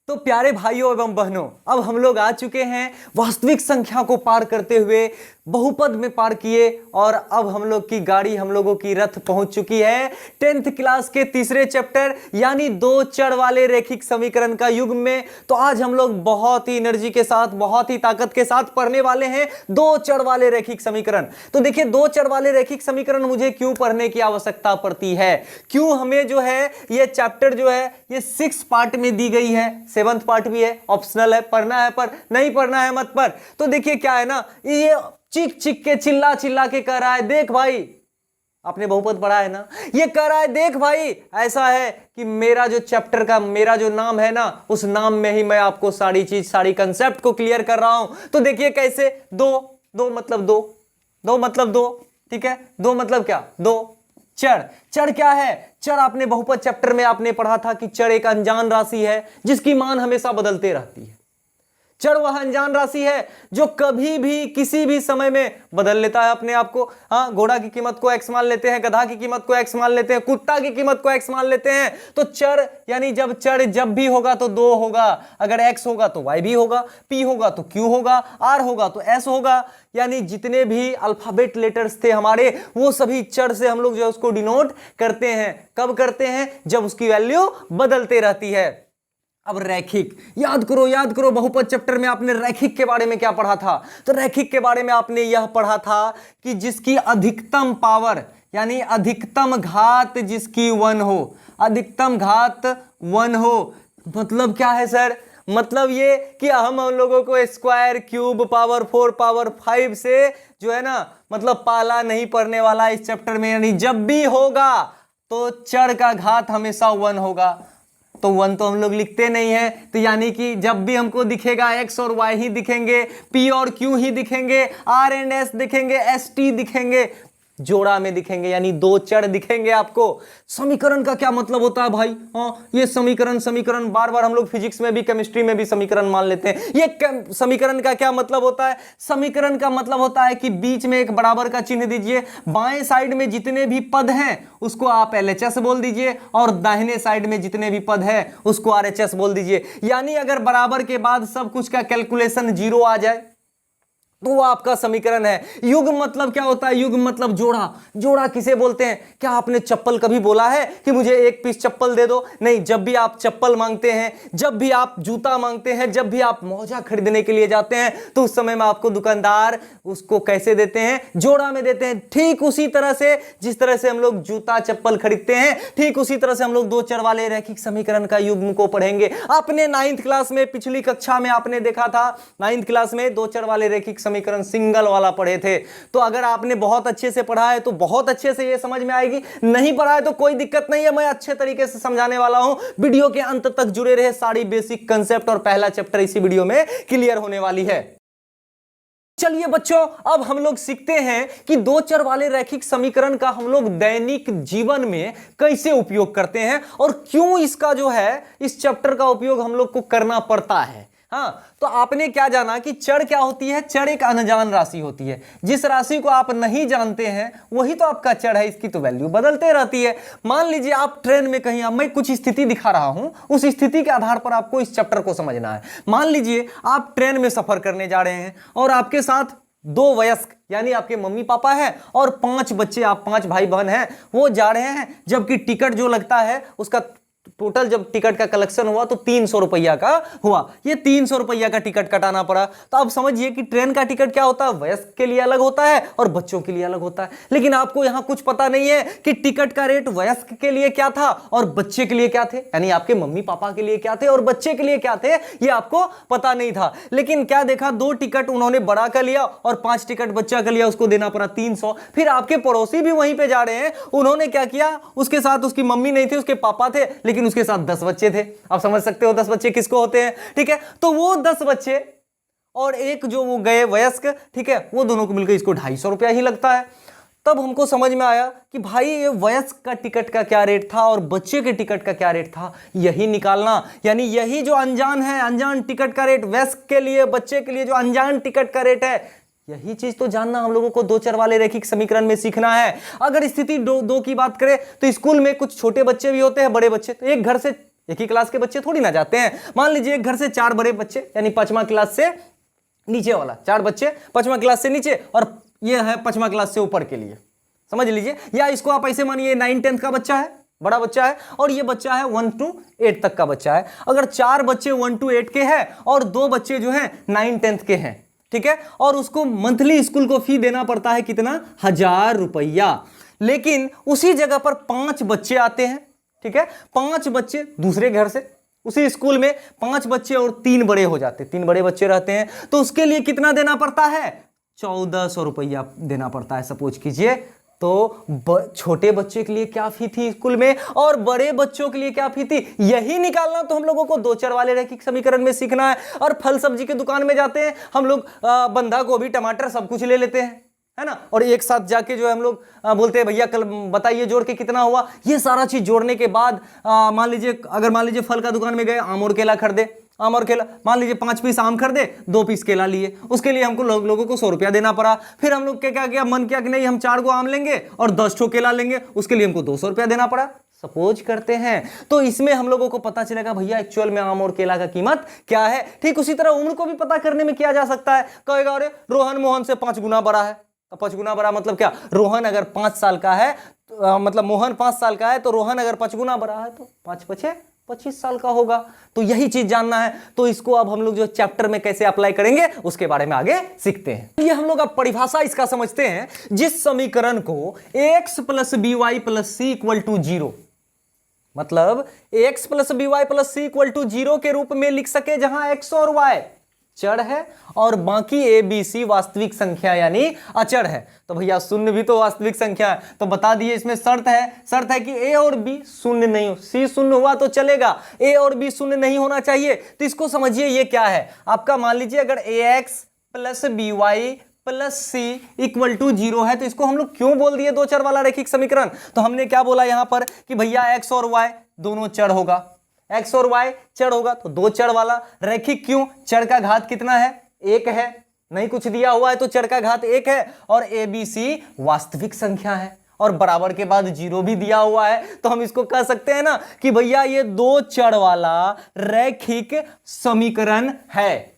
तो प्यारे भाइयों एवं बहनों, अब हम लोग आ चुके हैं वास्तविक संख्या को पार करते हुए बहुपद में पार किए और अब हम लोग की गाड़ी, हम लोगों की रथ पहुंच चुकी है 10th क्लास के तीसरे चैप्टर यानी दो चर वाले रैखिक समीकरण का युग में। तो आज हम लोग बहुत ही एनर्जी के साथ, बहुत ही ताकत के साथ पढ़ने वाले हैं दो चर वाले रैखिक समीकरण। तो देखिए, दो चर वाले रैखिक समीकरण मुझे क्यों पढ़ने की आवश्यकता पड़ती है, क्यों हमें जो है ये चैप्टर जो है ये 6 पार्ट में दी गई है, 7th पार्ट भी है, ऑप्शनल है, पढ़ना है पर नहीं पढ़ना है मत पर। तो देखिए क्या है ना, ये चीख चीख के चिल्ला चिल्ला के कह रहा है, देख भाई, आपने बहुपद पढ़ा है ना, ये कह रहा है देख भाई, ऐसा है कि मेरा जो चैप्टर का मेरा जो नाम है ना, उस नाम में ही मैं आपको सारी चीज, सारी कंसेप्ट को क्लियर कर रहा हूं। तो देखिए कैसे, दो मतलब दो मतलब दो, ठीक है, दो मतलब क्या, दो। चर क्या है, चर आपने बहुपद चैप्टर में आपने पढ़ा था कि चर एक अनजान राशि है जिसकी मान हमेशा बदलते रहती है। चर वह अनजान राशि है जो कभी भी किसी भी समय में बदल लेता है अपने आप को। हाँ, घोड़ा की कीमत को x मान लेते हैं, गधा की कीमत को x मान लेते हैं, कुत्ता की कीमत को x मान लेते हैं। तो चर यानी चर जब भी होगा तो दो होगा, अगर x होगा तो y भी होगा, p होगा तो q होगा, r होगा तो s होगा। यानी जितने भी अल्फाबेट लेटर्स थे हमारे, वो सभी चर से हम लोग जो है उसको डिनोट करते हैं। कब करते हैं, जब उसकी वैल्यू बदलते रहती है। अब रैखिक, याद करो बहुपद चैप्टर में आपने रैखिक के बारे में क्या पढ़ा था। तो रैखिक के बारे में आपने यह पढ़ा था कि जिसकी अधिकतम पावर यानी अधिकतम घात जिसकी 1 हो, अधिकतम घात 1 हो। मतलब क्या है सर, मतलब ये कि हम लोगों को स्क्वायर, क्यूब, पावर 4, पावर 5 से जो है ना, मतलब पाला नहीं पड़ने वाला इस चैप्टर में। यानी जब भी होगा तो चर का घात हमेशा 1 होगा। तो 1 तो हम लोग लिखते नहीं है, तो यानी कि जब भी हमको दिखेगा x और y ही दिखेंगे, p और q ही दिखेंगे, r एंड s दिखेंगे, s t दिखेंगे, जोड़ा में दिखेंगे, यानी दो चर दिखेंगे आपको। समीकरण का क्या मतलब होता है भाई, हाँ, ये समीकरण बार बार हम लोग फिजिक्स में भी, केमिस्ट्री में भी समीकरण मान लेते हैं। ये समीकरण का क्या मतलब होता है, समीकरण का मतलब होता है कि बीच में एक बराबर का चिन्ह दीजिए, बाएं साइड में जितने भी पद हैं उसको आप LHS बोल दीजिए और दाहिने साइड में जितने भी पद हैं उसको RHS बोल दीजिए। यानी अगर बराबर के बाद सब कुछ का कैलकुलेशन 0 आ जाए तो वो आपका समीकरण है। युग मतलब क्या होता है, युग मतलब जोड़ा। जोड़ा किसे बोलते हैं, क्या आपने चप्पल कभी बोला है कि मुझे एक पीस चप्पल दे दो? नहीं, जब भी आप चप्पल मांगते हैं, जब भी आप जूता मांगते हैं, जब भी आप मोजा खरीदने के लिए जाते हैं, तो उस समय में आपको दुकानदार उसको कैसे देते हैं, जोड़ा में देते हैं। ठीक उसी तरह से जिस तरह से हम लोग जूता चप्पल खरीदते हैं, ठीक उसी तरह से हम लोग दो चर वाले रैखिक समीकरण का युग्म को पढ़ेंगे। आपने 9th क्लास में, पिछली कक्षा में आपने देखा था, 9th क्लास में दो चर वाले रैखिक समीकरण सिंगल वाला पढ़े थे। तो अगर आपने बहुत अच्छे से पढ़ा है तो बहुत अच्छे से ये समझ में आएगी, नहीं पढ़ा है तो कोई दिक्कत नहीं है, मैं अच्छे तरीके से समझाने वाला हूं। वीडियो के अंत तक जुड़े रहे, सारी बेसिक कंसेप्ट और पहला चैप्टर इसी वीडियो में क्लियर होने वाली है। चलिए बच्चों, अब हम लोग सीखते हैं कि दो चर वाले रैखिक समीकरण का हम लोग दैनिक जीवन में कैसे उपयोग करते हैं और क्यों इसका जो है, इस चैप्टर का उपयोग हम लोग को करना पड़ता है। हाँ, तो आपने क्या जाना कि चर क्या होती है, चर एक अनजान राशि होती है। जिस राशि को आप नहीं जानते हैं वही तो आपका चर है, इसकी तो वैल्यू बदलते रहती है। मान लीजिए आप ट्रेन में कहीं, मैं कुछ स्थिति दिखा रहा हूं, उस स्थिति के आधार पर आपको इस चैप्टर को समझना है। मान लीजिए आप ट्रेन में सफर करने जा रहे हैं और आपके साथ दो वयस्क यानी आपके मम्मी पापा हैं और 5 बच्चे, आप 5 भाई बहन हैं, वो जा रहे हैं। जबकि टिकट जो लगता है उसका टोटल जब टिकट का कलेक्शन हुआ तो 300 रुपया का हुआ। ये 300 रुपया का टिकट कटाना पड़ा। तो आप समझिए कि ट्रेन का टिकट क्या होता है, वयस्क के लिए अलग होता है और बच्चों के लिए अलग होता है। लेकिन आपको यहां कुछ पता नहीं है कि टिकट का रेट वयस्क के लिए क्या था और बच्चे के लिए क्या थे, यानी आपके मम्मी पापा के लिए क्या थे और बच्चे के लिए क्या थे, ये आपको पता नहीं था। लेकिन क्या देखा, 2 टिकट उन्होंने बड़ा का लिया और 5 टिकट बच्चा का लिया, उसको देना पड़ा 300। फिर आपके पड़ोसी भी वहीं पे जा रहे हैं, उन्होंने क्या किया, उसके साथ उसकी मम्मी नहीं थी, उसके पापा थे, लेकिन उसके साथ 10 बच्चे थे। आप समझ सकते हो 10 बच्चे किसको होते हैं, ठीक है। तो वो 10 बच्चे और एक जो वो गए वयस्क, ठीक है, वो दोनों को मिलकर इसको 250 रुपया ही लगता है। तब हमको समझ में आया कि भाई ये वयस्क का टिकट का क्या रेट था और बच्चे के टिकट का क्या रेट था, यही निकालना। यानी यही जो अनजान है, अनजान टिकट का रेट वयस्क के लिए, बच्चे के लिए जो अनजान टिकट का रेट है, यही चीज तो जानना हम लोगों को दो चर वाले रैखिक समीकरण में सीखना है। अगर स्थिति दो की बात करें तो स्कूल में कुछ छोटे बच्चे भी होते हैं, बड़े बच्चे। तो एक घर से एक ही क्लास के बच्चे थोड़ी ना जाते हैं। मान लीजिए एक घर से 4 बड़े बच्चे, यानी 5वां क्लास से नीचे वाला, 4 बच्चे 5वां क्लास से नीचे, और ये है 5वां क्लास से ऊपर के लिए, समझ लीजिए। या इसको आप ऐसे मानिए 9 10th का बच्चा है, बड़ा बच्चा है, और ये बच्चा है 1 to 8 तक का बच्चा है। अगर 4 बच्चे 1 to 8 के हैं और 2 बच्चे जो हैं 9 10th के हैं, ठीक है, और उसको मंथली स्कूल को फी देना पड़ता है कितना, 1000 रुपया। लेकिन उसी जगह पर 5 बच्चे आते हैं, ठीक है, 5 बच्चे दूसरे घर से, उसी स्कूल में 5 बच्चे और 3 बड़े हो जाते, 3 बड़े बच्चे रहते हैं, तो उसके लिए कितना देना पड़ता है, 1400 रुपया देना पड़ता है। सपोज कीजिए, तो छोटे बच्चे के लिए क्या फी थी स्कूल में और बड़े बच्चों के लिए क्या फी थी, यही निकालना तो हम लोगों को 2 चर वाले रैखिक समीकरण में सीखना है। और फल सब्जी की दुकान में जाते हैं हम लोग, बंधा गोभी टमाटर सब कुछ ले लेते हैं, है ना, और एक साथ जाके जो है हम लोग बोलते हैं भैया कल बताइए जोड़ के कितना हुआ। ये सारा चीज जोड़ने के बाद मान लीजिए फल का दुकान में गए, आम और केला खरीदे, आम और केला, मान लीजिए 5 पीस आम खरीदे, 2 पीस केला लिए, उसके लिए हमको लोगों को 100 रुपया देना पड़ा। फिर हम लोग क्या किया, मन किया कि नहीं हम 4 गो आम लेंगे और 10 ठो केला लेंगे, उसके लिए हमको 200 रुपया देना पड़ा, सपोज करते हैं। तो इसमें हम लोगों को पता चलेगा भैया एक्चुअल में आम और केला का कीमत क्या है। ठीक उसी तरह उम्र को भी पता करने में किया जा सकता है। कहेगा अरे रोहन मोहन से 5 गुना बड़ा है, 5 गुना बड़ा मतलब क्या, रोहन अगर 5 साल का है, मतलब मोहन 5 साल का है, तो रोहन अगर 5 गुना बड़ा है तो 5 पछे 25 साल का होगा। तो यही चीज जानना है। तो इसको अब हम लोग जो चैप्टर में कैसे अप्लाई करेंगे उसके बारे में आगे सीखते हैं। ये हम लोग अब परिभाषा इसका समझते हैं। जिस समीकरण को x plus B Y plus C equal to 0, मतलब x plus B Y plus C equal to 0 के रूप में लिख सके, जहां x और y चर है और बाकी ए बी सी वास्तविक संख्या यानी अचर है। तो भैया शून्य भी तो वास्तविक संख्या है, तो बता दिए इसमें शर्त है कि ए और बी शून्य नहीं हो, सी शून्य हुआ तो चलेगा, ए और बी शून्य नहीं होना चाहिए। तो इसको समझिए, ये क्या है आपका, मान लीजिए अगर a x plus B Y plus C equal to 0 है, तो इसको हम लोग क्यों बोल दिए 2 चर वाला रैखिक समीकरण। तो हमने क्या बोला यहां पर कि भैया एक्स और वाई दोनों चर होगा, एक्स और वाई चर होगा, तो 2 चर वाला रैखिक। क्यों, चर का घात कितना है, 1 है, नहीं कुछ दिया हुआ है तो चर का घात 1 है, और ए बी सी वास्तविक संख्या है, और बराबर के बाद 0 भी दिया हुआ है। तो हम इसको कह सकते हैं ना कि भैया ये 2 चर वाला रैखिक समीकरण है।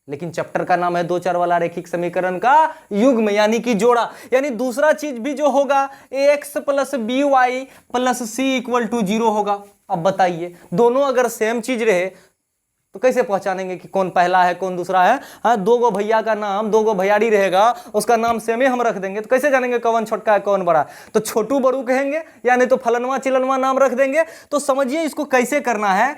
लेकिन चैप्टर का नाम है 2 चर वाला रैखिक समीकरण का युग्म यानी कि जोड़ा। यानी दूसरा चीज भी जो होगा ax plus B Y plus C equal to 0 होगा। अब बताइए, दोनों अगर सेम चीज रहे तो कैसे पहचानेंगे कि कौन पहला है कौन दूसरा है। हाँ, 2 गो भैया का नाम, 2 गो भैयारी रहेगा, उसका नाम सेम ही हम रख देंगे, तो कैसे जानेंगे कौन छोटका है कौन बड़ा। तो छोटू बड़ू कहेंगे या नहीं तो फलनवा चिलनवा नाम रख देंगे। तो समझिए इसको कैसे करना है।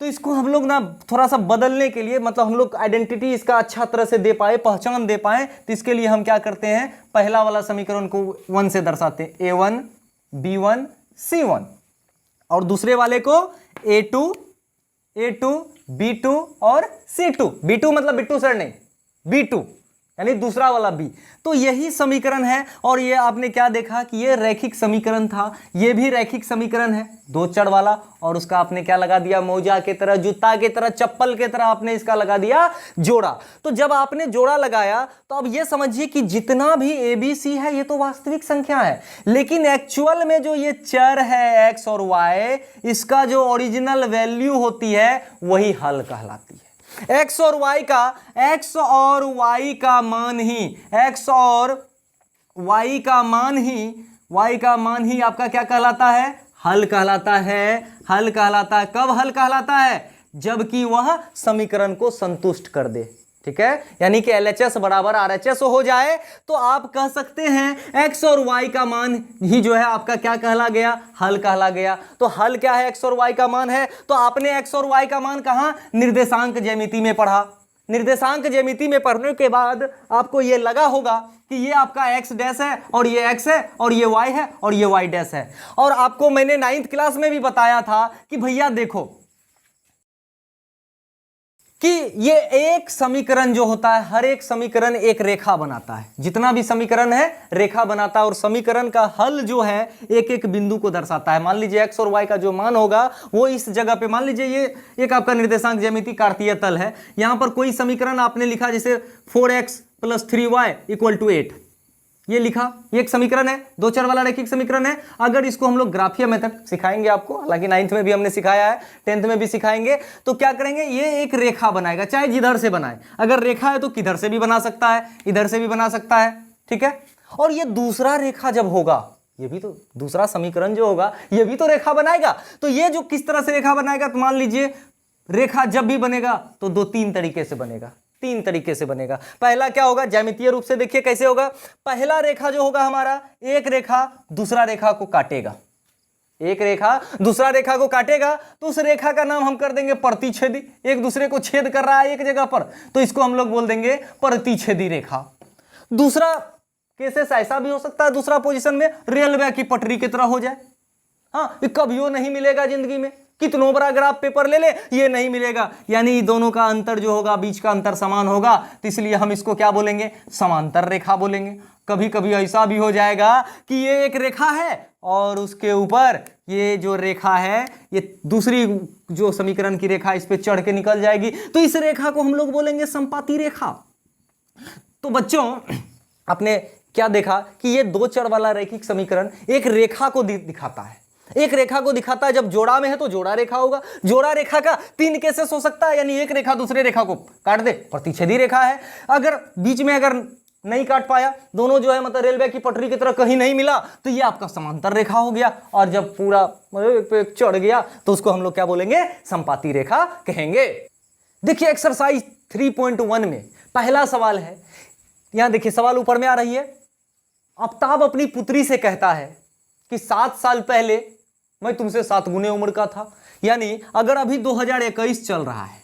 तो इसको हम लोग ना थोड़ा सा बदलने के लिए, मतलब हम लोग आइडेंटिटी इसका अच्छा तरह से दे पाए, पहचान दे पाए, तो इसके लिए हम क्या करते हैं, पहला वाला समीकरण को 1 से दर्शाते हैं, a1 b1 c1, और दूसरे वाले को a2 b2 और c2। b2 मतलब बिट्टू सर नहीं, b2 यानी दूसरा वाला b। तो यही समीकरण है। और ये आपने क्या देखा कि ये रैखिक समीकरण था, ये भी रैखिक समीकरण है 2 चर वाला, और उसका आपने क्या लगा दिया, मौजा के तरह, जूता के तरह, चप्पल के तरह आपने इसका लगा दिया जोड़ा। तो जब आपने जोड़ा लगाया तो अब ये समझिए कि जितना भी ए बी सी है ये तो वास्तविक संख्या है, लेकिन एक्चुअल में जो ये चर है एक्स और वाई, इसका जो ओरिजिनल वैल्यू होती है वही हल कहलाती है। x और y का मान ही आपका क्या कहलाता है, हल कहलाता है। हल कहलाता है कब हल कहलाता है, जबकि वह समीकरण को संतुष्ट कर दे। ठीक है, यानी कि LHS बराबर RHS हो जाए तो आप कह सकते हैं x और y का मान ही जो है आपका क्या कहला गया, हल कहला गया। तो हल क्या है, x और y का मान है। तो आपने x और y का मान कहां, निर्देशांक ज्यामिति में पढ़ा। निर्देशांक ज्यामिति में पढ़ने के बाद आपको ये लगा होगा कि ये आपका x डैश है और ये x है और ये y है और ये y डैश है। और आपको मैंने 9th क्लास में भी बताया था कि भैया देखो कि ये एक समीकरण जो होता है, हर एक समीकरण एक रेखा बनाता है। जितना भी समीकरण है रेखा बनाता है, और समीकरण का हल जो है एक एक बिंदु को दर्शाता है। मान लीजिए x और y का जो मान होगा वो इस जगह पे, मान लीजिए ये एक आपका निर्देशांक ज्यामिति कार्तीय तल है। यहां पर कोई समीकरण आपने लिखा जैसे 4x + 3y = 8, ये लिखा, ये एक समीकरण है, दो चर वाला रैखिक समीकरण है। अगर इसको हम लोग ग्राफिया मेथड सिखाएंगे आपको, हालांकि 9th में भी हमने सिखाया है, 10th में भी सिखाएंगे, तो क्या करेंगे, ये एक रेखा बनाएगा, चाहे जिधर से बनाए। अगर रेखा है तो किधर से भी बना सकता है, इधर से भी बना सकता है, ठीक है। और ये दूसरा रेखा जब होगा, ये भी तो दूसरा समीकरण जो होगा ये भी तो रेखा बनाएगा। तो ये जो किस तरह से रेखा बनाएगा, तो मान लीजिए रेखा जब भी बनेगा तो दो तीन तरीके से बनेगा, तीन तरीके से बनेगा। पहला क्या होगा, ज्यामितीय रूप से देखिए कैसे होगा। पहला रेखा जो होगा हमारा, एक रेखा दूसरा रेखा को काटेगा, एक रेखा दूसरा रेखा को काटेगा, तो उस रेखा का नाम हम कर देंगे प्रतिच्छेदी। एक दूसरे को छेद कर रहा है एक जगह पर, तो इसको हम लोग बोल देंगे प्रतिच्छेदी रेखा। दूसरा केसेस ऐसा भी हो सकता है, दूसरा पोजीशन में रेलवे की पटरी की तरह हो जाए। हाँ, ये कभियो नहीं मिलेगा जिंदगी में, कितनों बड़ा अगर आप पेपर ले ले ये नहीं मिलेगा। यानी दोनों का अंतर जो होगा, बीच का अंतर समान होगा, तो इसलिए हम इसको क्या बोलेंगे, समांतर रेखा बोलेंगे। कभी कभी ऐसा भी हो जाएगा कि ये एक रेखा है और उसके ऊपर ये जो रेखा है, ये दूसरी जो समीकरण की रेखा इस पे चढ़ के निकल जाएगी, तो इस रेखा को हम लोग बोलेंगे संपाती रेखा। तो बच्चों आपने क्या देखा कि ये दो चर वाला रैखिक समीकरण एक रेखा को दिखाता है, एक रेखा को दिखाता है। जब जोड़ा में है तो जोड़ा रेखा होगा। जोड़ा रेखा का तीन केसेस हो सकता है, यानी एक रेखा दूसरे रेखा को काट दे, प्रतिच्छेदी रेखा है। अगर बीच में अगर नहीं काट पाया, दोनों जो है मतलब रेलवे की पटरी की तरह कहीं नहीं मिला, तो ये आपका समांतर रेखा हो गया। और जब पूरा चढ़ गया तो उसको हम लोग क्या बोलेंगे, संपाती रेखा कहेंगे। देखिए एक्सरसाइज 3.1 में पहला सवाल है, यहां देखिए सवाल ऊपर में आ रही है। आफ्ताब अपनी पुत्री से कहता है कि 7 साल पहले मैं तुमसे 7 गुने उम्र का था। यानी अगर अभी 2021 चल रहा है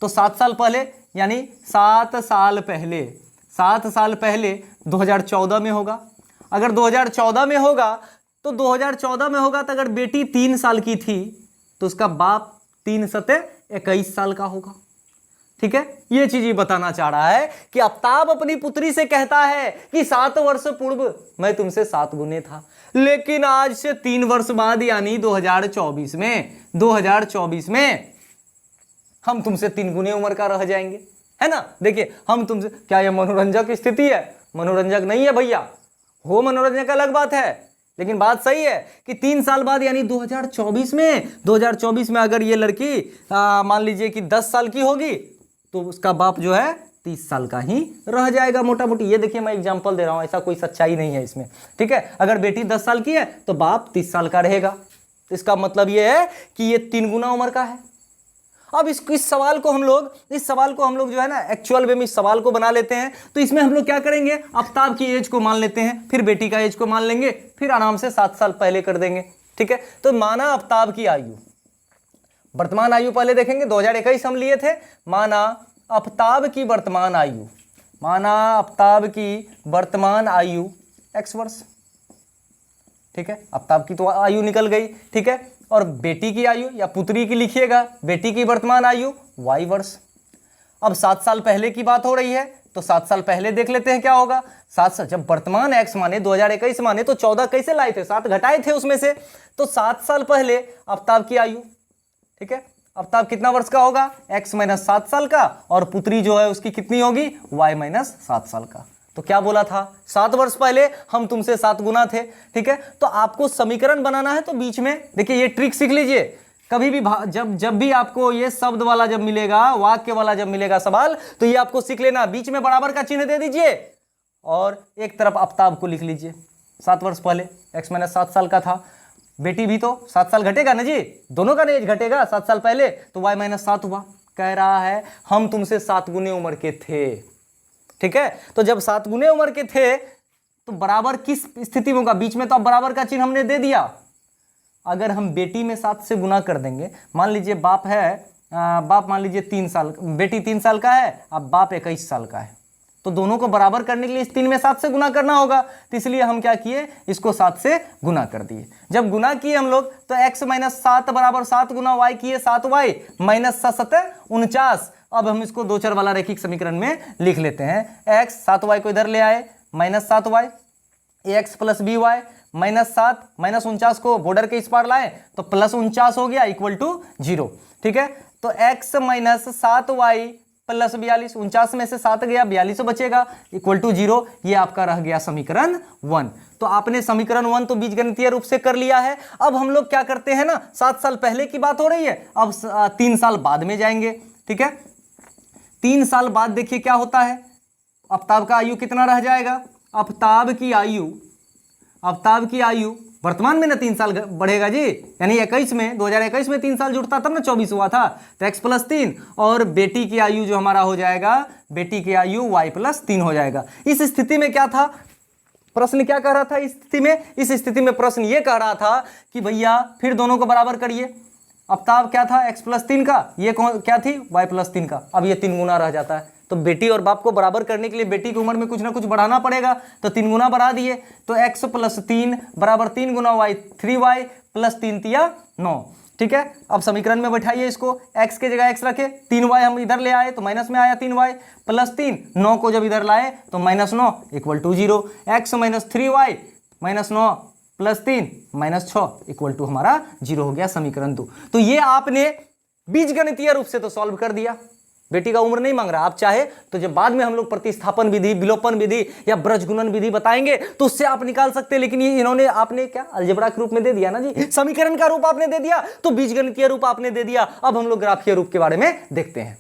तो 7 साल पहले, यानी 7 साल पहले, 7 साल पहले 2014 में होगा। अगर 2014 में होगा तो 2014 में होगा तो अगर बेटी 3 साल की थी तो उसका बाप 3 सते 21 साल का होगा। ठीक है, ये चीज ही बताना चाह रहा है कि आफ्ताब अपनी पुत्री से कहता है कि 7 वर्ष पूर्व मैं तुमसे 7 गुने था, लेकिन आज से 3 वर्ष बाद यानी 2024 में हम तुमसे 3 गुने उम्र का रह जाएंगे, है ना। देखिए हम तुमसे, क्या ये मनोरंजक स्थिति है? मनोरंजक नहीं है भैया, हो मनोरंजक अलग बात है, लेकिन बात सही है कि 3 साल बाद यानी 2024 में अगर ये लड़की मान लीजिए कि 10 साल की होगी तो उसका बाप जो है 30 साल का ही रह जाएगा मोटा मोटी। ये देखिए मैं एग्जांपल दे रहा हूं, ऐसा कोई सच्चाई नहीं है इसमें, ठीक है। अगर बेटी 10 साल की है तो बाप 30 साल का रहेगा। इसका मतलब ये है कि ये 3 गुना उम्र का है। अब इस सवाल को हम लोग जो है ना एक्चुअल वे में इस सवाल को बना लेते हैं। तो इसमें हम लोग क्या करेंगे, आफ्ताब की एज को मान लेते हैं, फिर बेटी का एज को मान लेंगे, फिर आराम से 7 साल पहले कर देंगे, ठीक है। तो माना आफ्ताब की आयु, वर्तमान आयु पहले देखेंगे, 2021 हम लिए थे। माना आफ्ताब की वर्तमान आयु x वर्ष, ठीक है। आफ्ताब की तो आयु निकल गई, ठीक है। और बेटी की आयु या पुत्री की लिखिएगा, बेटी की वर्तमान आयु y वर्ष। अब 7 साल पहले की बात हो रही है तो 7 साल पहले देख लेते हैं क्या होगा। 7 साल, जब वर्तमान x माने 2021 माने तो 14 कैसे लाए थे, 7 घटाए थे उसमें से, तो 7 साल पहले आफ्ताब की आयु, ठीक है। आफ्ताब कितना वर्ष का होगा, x माइनस 7 साल का, और पुत्री जो है उसकी कितनी होगी, y माइनस 7 साल का। तो क्या बोला था, 7 वर्ष पहले हम तुमसे 7 गुना थे, ठीक है। तो आपको समीकरण बनाना है तो बीच में देखिए ये ट्रिक सीख लीजिए। कभी भी जब भी आपको ये शब्द वाला जब मिलेगा, वाक्य वाला जब मिलेगा सवाल, तो ये आपको सीख लेना, बीच में बराबर का चिन्ह दे दीजिए और एक तरफ आफ्ताब को लिख लीजिए। 7 वर्ष पहले x माइनस 7 साल का था, बेटी भी तो 7 साल घटेगा ना जी, दोनों का एज घटेगा 7 साल पहले, तो y माइनस 7 हुआ। कह रहा है हम तुमसे 7 गुने उम्र के थे, ठीक है। तो जब 7 गुने उम्र के थे तो बराबर किस स्थिति में होगा, बीच में तो अब बराबर का चिन्ह हमने दे दिया। अगर हम बेटी में 7 से गुना कर देंगे, मान लीजिए बाप मान लीजिए 3 साल, बेटी 3 साल का है, अब बाप 21 साल का है, तो दोनों को बराबर करने के लिए इस 3 में 7 से गुना करना होगा। तो इसलिए हम क्या किए, इसको 7 से गुना कर दिए। जब गुना किए हम लोग तो x माइनस 7 बराबर 7 गुना y किए 7y माइनस 7 49। अब हम इसको 2 चर वाला रैखिक समीकरण में लिख लेते हैं। x 7y को इधर ले आए, minus 7y, ax plus B Y minus 7 minus 49 को बॉर्डर के इस पार लाए तो प्लस 49 हो गया इक्वल टू 0, ठीक है। तो x माइनस 7y प्लस 42, 49 में से 7 गया 42 बचेगा इक्वल टू 0। ये आपका रह गया समीकरण 1। तो आपने समीकरण 1 तो बीजगणितीय रूप से कर लिया है। अब हम लोग क्या करते हैं ना, 7 साल पहले की बात हो रही है, अब 3 साल बाद में जाएंगे। ठीक है, 3 साल बाद देखिए क्या होता है, आफ्ताब का आयु कितना रह जाएगा, आफ्ताब की आयु वर्तमान में ना 3 साल बढ़ेगा जी, यानी 21 में 2021 में 3 साल जुड़ता तब ना 24 हुआ था, तो x + 3, और बेटी की आयु जो हमारा हो जाएगा, बेटी की आयु y + 3 हो जाएगा। इस स्थिति में क्या था, प्रश्न क्या कह रहा था इस स्थिति में प्रश्न ये कह रहा था कि भैया फिर दोनों को बराबर करिए। आफ्ताब क्या था, x + 3 का, ये क्या थी, y + 3 का। अब ये 3 गुना रह जाता है, तो बेटी और बाप को बराबर करने के लिए बेटी की उम्र में कुछ ना कुछ बढ़ाना पड़ेगा, तो 3 गुना बढ़ा दिए, तो x + 3 बराबर 3 गुना y, 3y + 3 × 9। ठीक है, अब समीकरण में बैठाइए इसको, x के जगह x रखे, 3y हम इधर ले आए तो माइनस में आया 3y + 3, 9 को जब इधर लाए तो -9 = 0, x - 3y - 9 + 3 - 6 = हमारा 0 हो गया समीकरण 2। तो ये आपने बीजगणितीय रूप से तो सॉल्व कर दिया। बेटी का उम्र नहीं मांग रहा, आप चाहे तो जब बाद में हम लोग प्रतिस्थापन विधि, विलोपन विधि या ब्रजगुणन विधि बताएंगे तो उससे आप निकाल सकते हैं, लेकिन ये इन्होंने आपने क्या अलजेब्रा के रूप में दे दिया ना जी, समीकरण का रूप आपने दे दिया, तो बीजगणितीय रूप आपने दे दिया। अब हम लोग ग्राफीय रूप के बारे में देखते हैं।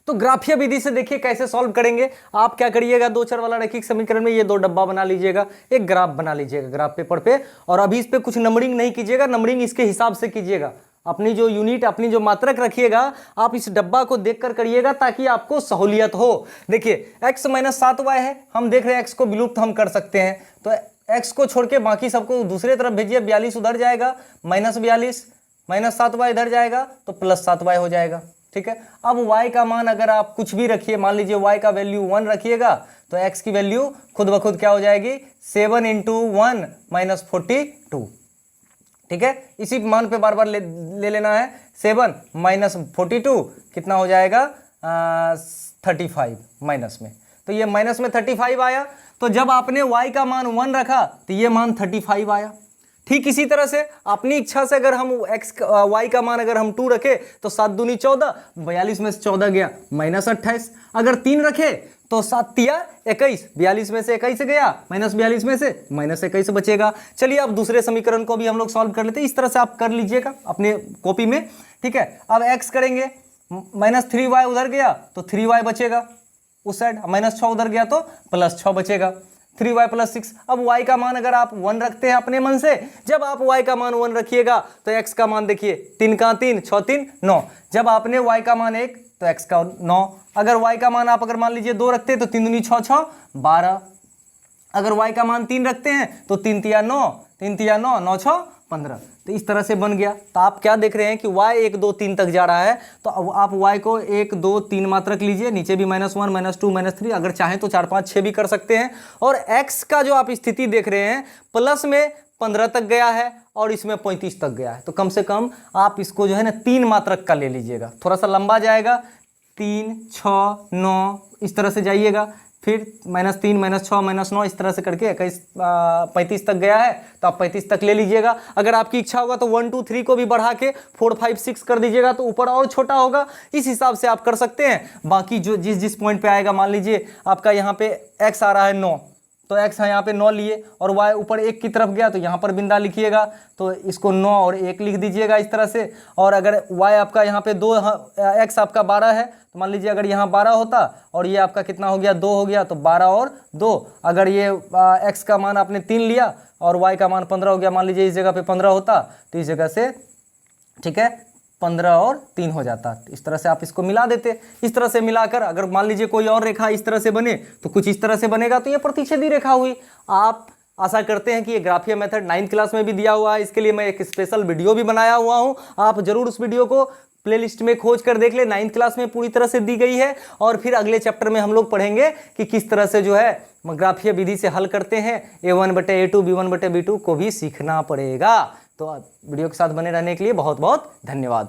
तो ग्राफीय विधि से देखिए कैसे सॉल्व करेंगे। आप क्या करिएगा, 2 चर वाला रैखिक समीकरण में ये 2 डब्बा बना लीजिएगा, एक ग्राफ बना लीजिएगा ग्राफ पेपर पे, और अभी इस पे कुछ नंबरिंग नहीं कीजिएगा, नंबरिंग इसके हिसाब से कीजिएगा। अपनी जो यूनिट, अपनी जो मात्रक रखिएगा आप इस डब्बा को देखकर करिएगा ताकि आपको सहूलियत हो। देखिए x - 7y है, हम देख रहे हैं x को विलुप्त हम कर सकते हैं, तो x को छोड़ के बाकी सबको दूसरे तरफ भेजिए, 42 उधर जाएगा, -42 - 7y इधर जाएगा तो +7y हो जाएगा। ठीक है, अब y का मान अगर आप कुछ भी रखिए, मान लीजिए y का वैल्यू 1 रखिएगा तो x की वैल्यू खुद ब खुद क्या हो जाएगी, 7 × 1 - 42। ठीक है, इसी मान पे बार बार ले लेना है, 7 - 42 कितना हो जाएगा, 35 माइनस में, तो ये माइनस में 35 आया। तो जब आपने y का मान 1 रखा तो ये मान 35 आया। ठीक इसी तरह से अपनी इच्छा से अगर हम y का मान अगर हम 2 रखे तो 7 दूनी 14, 42 में से 14 गया -28। अगर 3 रखे तो 7 × 21, 42 में से 21 गया, -42 में से -21 बचेगा। चलिए अब दूसरे समीकरण को भी हम लोग सॉल्व कर लेते हैं, इस तरह से आप कर लीजिएगा अपने कॉपी में। ठीक है, अब x करेंगे, -3y उधर गया तो 3y बचेगा उस साइड, -6 उधर गया तो +6 बचेगा, 3y + 6। अब y का मान अगर आप 1 रखते हैं अपने मन से, जब आप y का मान 1 रखिएगा तो x का मान देखिए, 3 का 3, 6 3 9, जब आपने y का मान 1 तो x का 9, अगर y का मान आप अगर मान लीजिए 2 रखते हैं तो 3 दूनी 6 6 12, अगर y का मान 3 रखते हैं तो 3 × 9, 3 × 9, 9 6 15। तो इस तरह से बन गया। तो आप क्या देख रहे हैं कि y 1 2 3 तक जा रहा है, तो अब आप y को 1 2 3 मात्रक लीजिए, नीचे भी -1 -2 -3, अगर चाहें तो 4 5 6 भी कर सकते हैं। और x का जो आप स्थिति देख रहे हैं, प्लस में 15 तक गया है और इसमें 35 तक गया है, तो कम से कम आप इसको जो है ना 3 मात्रक का ले लीजिएगा, थोड़ा सा लंबा जाएगा, 3 6 9 इस तरह से जाइएगा, फिर -3 -6 -9 इस तरह से करके 35 तक गया है, तो आप 35 तक ले लीजिएगा। अगर आपकी इच्छा होगा तो 1 2 3 को भी बढ़ा के 4 5 6 कर दीजिएगा, तो ऊपर और छोटा होगा, इस हिसाब से आप कर सकते हैं। बाकी जो जिस पॉइंट पे आएगा, मान लीजिए आपका यहाँ पे x आ रहा है 9, तो x है यहाँ पे 9 लिए, और y ऊपर 1 की तरफ गया तो यहाँ पर बिंदा लिखिएगा, तो इसको 9 और 1 लिख दीजिएगा इस तरह से। और अगर y आपका यहाँ पे 2, x आपका 12 है, तो मान लीजिए अगर यहाँ 12 होता और ये आपका कितना हो गया, 2 हो गया, तो 12 और 2, अगर ये x का मान आपने 3 लिया और y का मान 15 हो गया, मान लीजिए इस जगह पे 15 होता तो इस जगह से, ठीक है, 15 और 3 हो जाता। इस तरह से आप इसको मिला देते। इस तरह से मिलाकर अगर मान लीजिए कोई और रेखा इस तरह से बने तो कुछ इस तरह से बनेगा, तो ये प्रतिच्छेदी रेखा हुई। आप आशा करते हैं कि ये ग्राफीय मेथड 9th क्लास में भी दिया हुआ है, इसके लिए मैं एक स्पेशल वीडियो भी बनाया हुआ हूँ, आप जरूर उस वीडियो को प्लेलिस्ट में खोज कर देख ले। 9th क्लास में पूरी तरह से दी गई है, और फिर अगले चैप्टर में हम लोग पढ़ेंगे कि किस तरह से जो है ग्राफीय विधि से हल करते हैं। A1/A2 B1/B2 को भी सीखना पड़ेगा। तो वीडियो के साथ बने रहने के लिए बहुत बहुत धन्यवाद।